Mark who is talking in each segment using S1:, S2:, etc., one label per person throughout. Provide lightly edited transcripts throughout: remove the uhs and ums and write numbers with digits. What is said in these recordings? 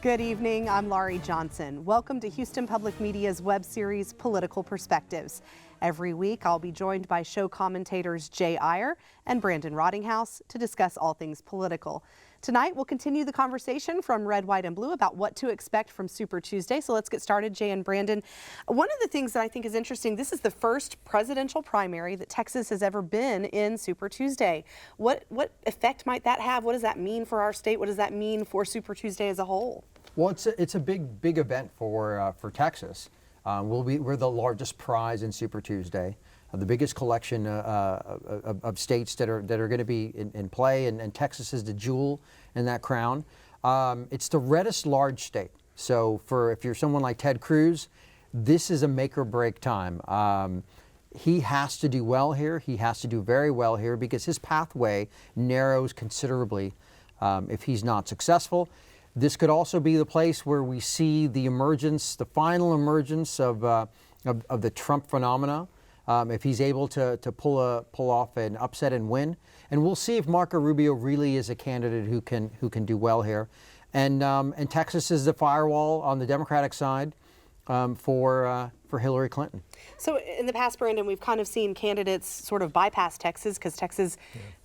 S1: Good evening, I'm Laurie Johnson. Welcome to Houston Public Media's web series, Political Perspectives. Every week, I'll be joined by show commentators Aiyer and Brandon Rottinghaus to discuss all things political. Tonight, we'll continue the conversation from Red, White, and Blue about what to expect from Super Tuesday. So let's get started, Jay and Brandon. One of the things that I think is interesting, this is the first presidential primary that Texas has ever been in Super Tuesday. What effect might that have? What does that mean for our state? What does that mean for Super Tuesday as a whole?
S2: Well, it's a big event for Texas. We're the largest prize in Super Tuesday, the biggest collection of states that are going to be in play, and Texas is the jewel in that crown. It's the reddest large state. So if you're someone like Ted Cruz, this is a make or break time. He has to do well here. He has to do very well here because his pathway narrows considerably if he's not successful. This could also be the place where we see the final emergence of the Trump phenomena, if he's able to pull off an upset and win. And we'll see if Marco Rubio really is a candidate who can do well here. And Texas is the firewall on the Democratic side for Hillary Clinton.
S1: So in the past, Brandon, we've kind of seen candidates sort of bypass Texas because Texas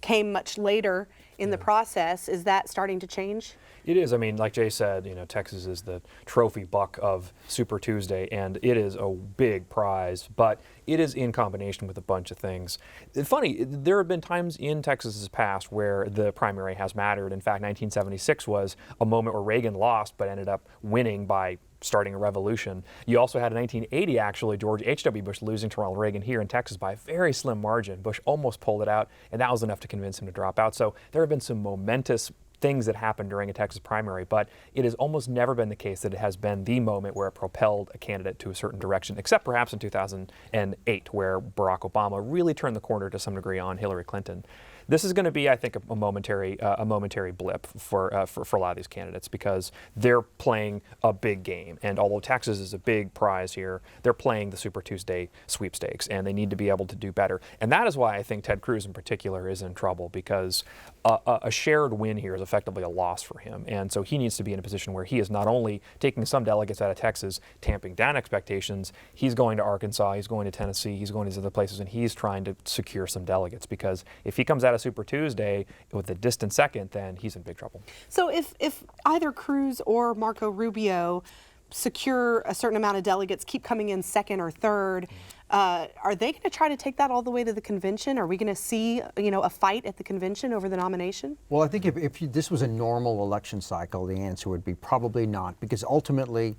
S1: came much later in the process. Is that starting to change?
S3: It is. I mean, like Jay said, Texas is the trophy buck of Super Tuesday, and it is a big prize, but it is in combination with a bunch of things. It's funny, there have been times in Texas's past where the primary has mattered. In fact, 1976 was a moment where Reagan lost but ended up winning by starting a revolution. You also had in 1980, actually, George H.W. Bush losing to Ronald Reagan here in Texas by a very slim margin. Bush almost pulled it out, and that was enough to convince him to drop out. So there have been some momentous things that happened during a Texas primary, but it has almost never been the case that it has been the moment where it propelled a candidate to a certain direction, except perhaps in 2008, where Barack Obama really turned the corner to some degree on Hillary Clinton. This is going to be, I think, a momentary blip for a lot of these candidates because they're playing a big game. And although Texas is a big prize here, they're playing the Super Tuesday sweepstakes, and they need to be able to do better. And that is why I think Ted Cruz in particular is in trouble, because a shared win here is effectively a loss for him. And so he needs to be in a position where he is not only taking some delegates out of Texas, tamping down expectations, he's going to Arkansas, he's going to Tennessee, he's going to these other places, and he's trying to secure some delegates, because if he comes out of Super Tuesday with a distant second, then he's in big trouble.
S1: So if either Cruz or Marco Rubio secure a certain amount of delegates, keep coming in second or third, are they going to try to take that all the way to the convention? Are we going to see, a fight at the convention over the nomination?
S2: Well, I think if this was a normal election cycle, the answer would be probably not, because ultimately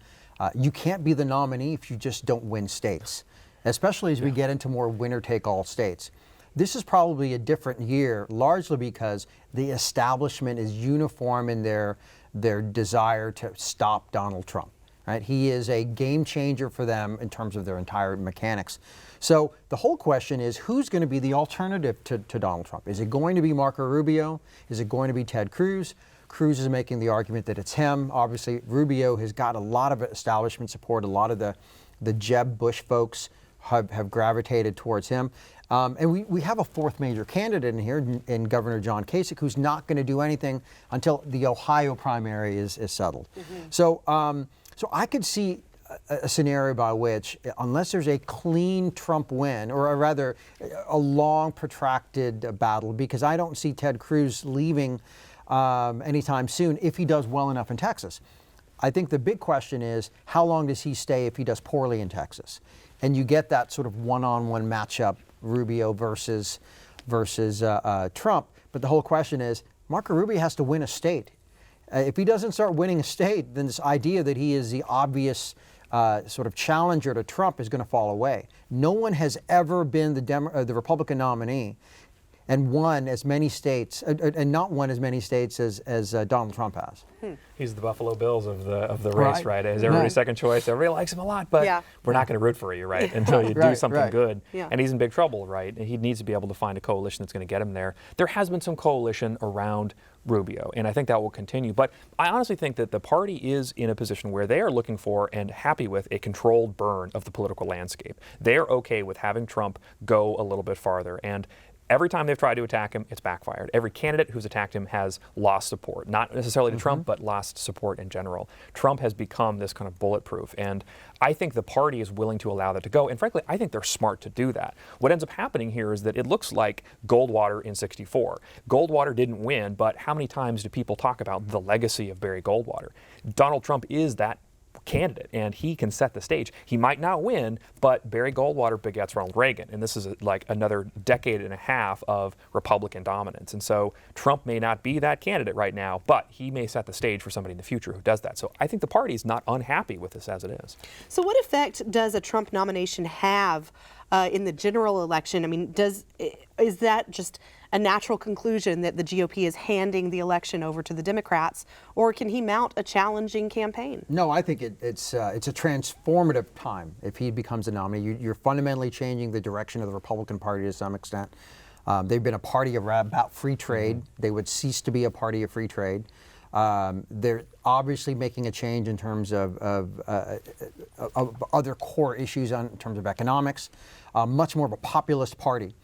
S2: you can't be the nominee if you just don't win states, especially as we get into more winner-take-all states. This is probably a different year, largely because the establishment is uniform in their desire to stop Donald Trump. Right? He is a game changer for them in terms of their entire mechanics. So the whole question is, who's going to be the alternative to Donald Trump? Is it going to be Marco Rubio? Is it going to be Ted Cruz? Cruz is making the argument that it's him. Obviously, Rubio has got a lot of establishment support. A lot of the Jeb Bush folks have gravitated towards him. And we have a fourth major candidate in here, in Governor John Kasich, who's not going to do anything until the Ohio primary is settled. Mm-hmm. So I could see a scenario by which, unless there's a clean Trump win, or rather a long protracted battle, because I don't see Ted Cruz leaving anytime soon if he does well enough in Texas. I think the big question is, how long does he stay if he does poorly in Texas? And you get that sort of one-on-one matchup, Rubio versus Trump. But the whole question is, Marco Rubio has to win a state. If he doesn't start winning a state, then this idea that he is the obvious sort of challenger to Trump is going to fall away. No one has ever been the Republican nominee and won as many states, and not won as many states as Donald Trump has.
S3: He's the Buffalo Bills of the race, right? He's everybody's second choice. Everybody likes him a lot, but we're not going to root for you, right? Until you do something good. Yeah. And he's in big trouble, right? And he needs to be able to find a coalition that's going to get him there. There has been some coalition around Rubio, and I think that will continue. But I honestly think that the party is in a position where they are looking for and happy with a controlled burn of the political landscape. They're okay with having Trump go a little bit farther. And Every time they've tried to attack him, it's backfired. Every candidate who's attacked him has lost support, not necessarily to Trump, but lost support in general. Trump has become this kind of bulletproof, and I think the party is willing to allow that to go, and frankly, I think they're smart to do that. What ends up happening here is that it looks like Goldwater in '64. Goldwater didn't win, but how many times do people talk about the legacy of Barry Goldwater? Donald Trump is that candidate, and he can set the stage. He might not win, but Barry Goldwater begets Ronald Reagan, and this is like another decade and a half of Republican dominance. And so Trump may not be that candidate right now, but he may set the stage for somebody in the future who does that. So I think the party is not unhappy with this as it is.
S1: So what effect does a Trump nomination have in the general election? I mean, is that just a natural conclusion that the GOP is handing the election over to the Democrats, or can he mount a challenging campaign?
S2: No, I think it's a transformative time if he becomes a nominee. You're fundamentally changing the direction of the Republican Party to some extent. They've been a party about free trade. They would cease to be a party of free trade. They're obviously making a change in terms of other core issues in terms of economics. Much more of a populist party.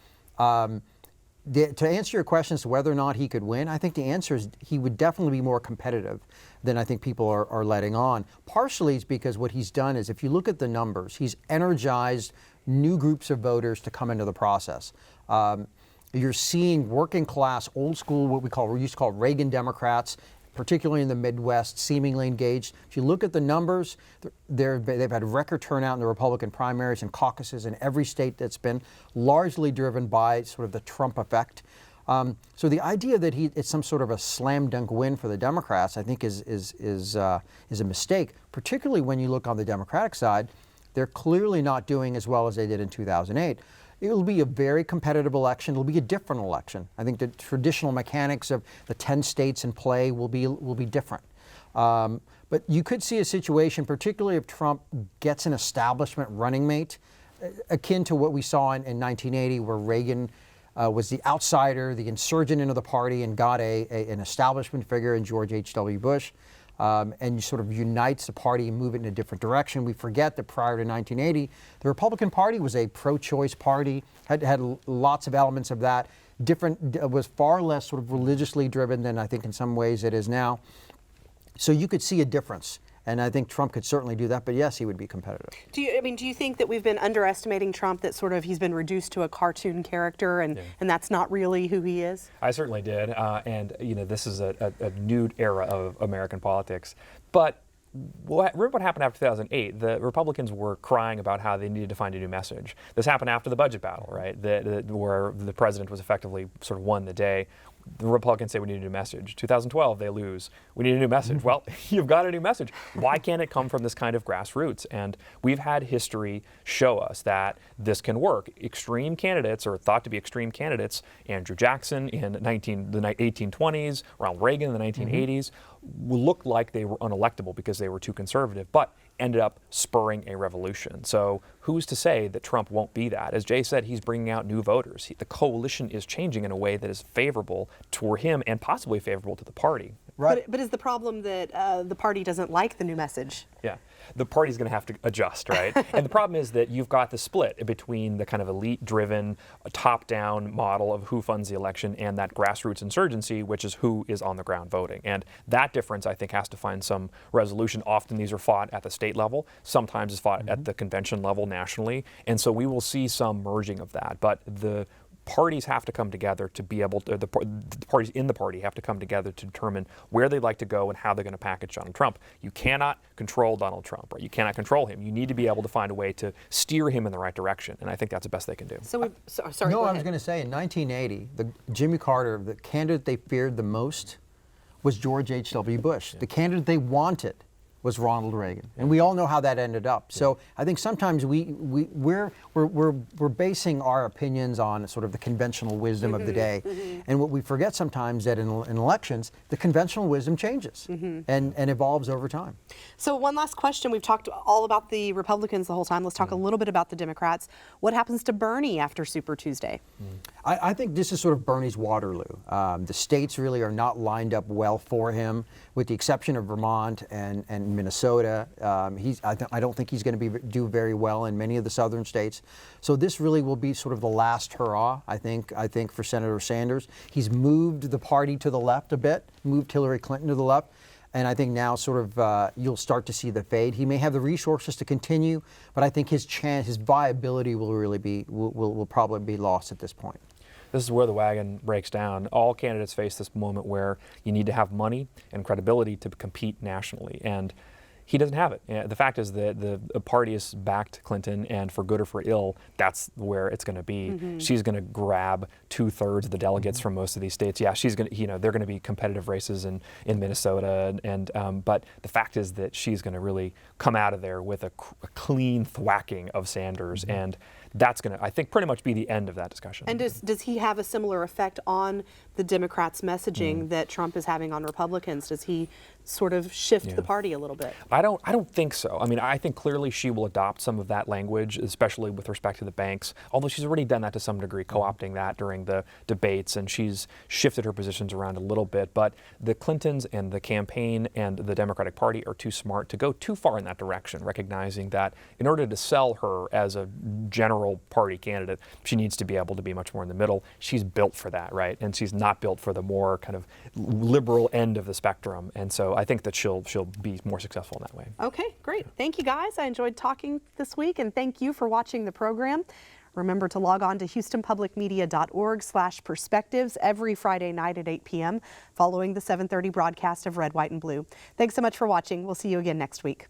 S2: To answer your question as to whether or not he could win, I think the answer is he would definitely be more competitive than I think people are letting on. Partially it's because what he's done is, if you look at the numbers, he's energized new groups of voters to come into the process. You're seeing working class, old school, what we used to call Reagan Democrats, particularly in the Midwest, seemingly engaged. If you look at the numbers, they've had record turnout in the Republican primaries and caucuses in every state that's been largely driven by sort of the Trump effect. So the idea that it's some sort of a slam dunk win for the Democrats, I think is a mistake, particularly when you look on the Democratic side. They're clearly not doing as well as they did in 2008. It will be a very competitive election. It'll be a different election. I think the traditional mechanics of the 10 states in play will be different. But you could see a situation, particularly if Trump gets an establishment running mate, akin to what we saw in 1980, where Reagan was the outsider, the insurgent into the party, and got an establishment figure in George H.W. Bush. And sort of unites the party and move it in a different direction. We forget that prior to 1980, the Republican Party was a pro-choice party, had lots of elements of that, was far less sort of religiously driven than I think in some ways it is now. So you could see a difference. And I think Trump could certainly do that, but yes, he would be competitive.
S1: Do you think that we've been underestimating Trump, that sort of he's been reduced to a cartoon character, and that's not really who he is?
S3: I certainly did, and this is a new era of American politics. But remember what happened after 2008? The Republicans were crying about how they needed to find a new message. This happened after the budget battle, right? Where the president was effectively sort of won the day. The Republicans say we need a new message. 2012, they lose. We need a new message. Well, you've got a new message. Why can't it come from this kind of grassroots? And we've had history show us that this can work. Extreme candidates, or thought to be extreme candidates, Andrew Jackson in the 1820s, Ronald Reagan in the 1980s, looked like they were unelectable because they were too conservative, but ended up spurring a revolution. So who's to say that Trump won't be that? As Jay said, he's bringing out new voters. The coalition is changing in a way that is favorable for him and possibly favorable to the party.
S1: Right. But is the problem that the party doesn't like the new message?
S3: Yeah. The party's going to have to adjust, right? And the problem is that you've got the split between the kind of elite-driven, top-down model of who funds the election and that grassroots insurgency, which is who is on the ground voting. And that difference, I think, has to find some resolution. Often these are fought at the state level. Sometimes it's fought at the convention level nationally. And so we will see some merging of that. But the parties have to come together to be able to, the parties in the party have to come together to determine where they'd like to go and how they're going to package Donald Trump. You cannot control Donald Trump, right? You cannot control him. You need to be able to find a way to steer him in the right direction, and I think that's the best they can do.
S1: So, sorry.
S2: No, I was going to say in 1980, Jimmy Carter, the candidate they feared the most was George H.W. Bush. Yeah. The candidate they wanted was Ronald Reagan, and we all know how that ended up. So I think sometimes we're basing our opinions on sort of the conventional wisdom of the day, and what we forget sometimes that in elections the conventional wisdom changes and evolves over time.
S1: So one last question: we've talked all about the Republicans the whole time. Let's talk a little bit about the Democrats. What happens to Bernie after Super Tuesday?
S2: I think this is sort of Bernie's Waterloo. The states really are not lined up well for him, with the exception of Vermont and in Minnesota. I don't think he's going to do very well in many of the southern states. So this really will be sort of the last hurrah, I think for Senator Sanders. He's moved the party to the left a bit, moved Hillary Clinton to the left. And I think now sort of you'll start to see the fade. He may have the resources to continue, but I think his viability will really will probably be lost at this point.
S3: This is where the wagon breaks down. All candidates face this moment where you need to have money and credibility to compete nationally, and he doesn't have it. The fact is that the party has backed Clinton, and for good or for ill, that's where it's going to be. Mm-hmm. She's going to grab 2/3 of the delegates from most of these states. Yeah, she's going to, they're going to be competitive races in Minnesota, but the fact is that she's going to really come out of there with a clean thwacking of Sanders, and that's going to, I think, pretty much be the end of that discussion.
S1: And does he have a similar effect on the Democrats' messaging that Trump is having on Republicans? Does he sort of shift the party a little bit?
S3: I don't think so. I mean, I think clearly she will adopt some of that language, especially with respect to the banks, although she's already done that to some degree, co-opting that during the debates, and she's shifted her positions around a little bit. But the Clintons and the campaign and the Democratic Party are too smart to go too far in that direction, recognizing that in order to sell her as a general party candidate, she needs to be able to be much more in the middle. She's built for that, right? And she's not built for the more kind of liberal end of the spectrum. And so I think that she'll be more successful in that way.
S1: Okay, great. Thank you guys. I enjoyed talking this week, and thank you for watching the program. Remember to log on to HoustonPublicMedia.org/perspectives every Friday night at 8 p.m. following the 7:30 broadcast of Red, White, and Blue. Thanks so much for watching. We'll see you again next week.